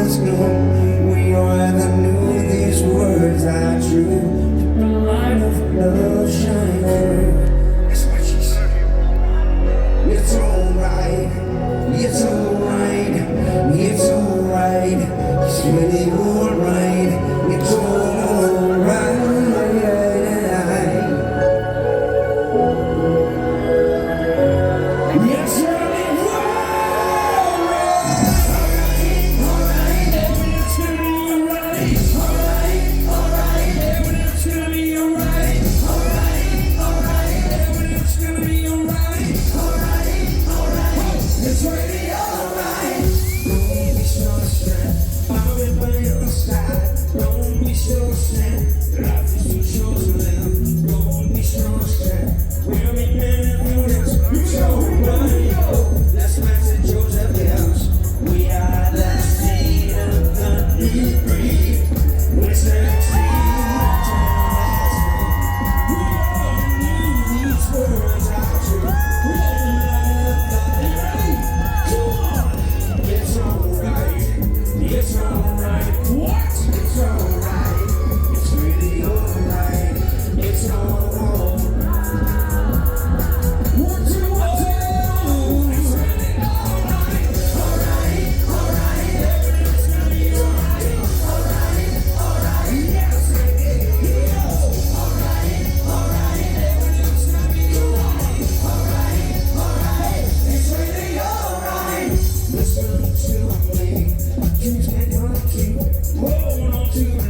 was new. We either knew these words are true. The light of love shine through. That's what she said. It's alright. It's alright. It's alright. It's really alright. It's alright. Yes, so sad, life is too short to live. Don't be so sad. We'll be many millions. You so right. Let's message Joseph Hills. We are the seed of the new breed. We're 16. We all knew these words are true. It's alright. It's alright. What? It's alright. Listen to me, you can't keep holding on to me.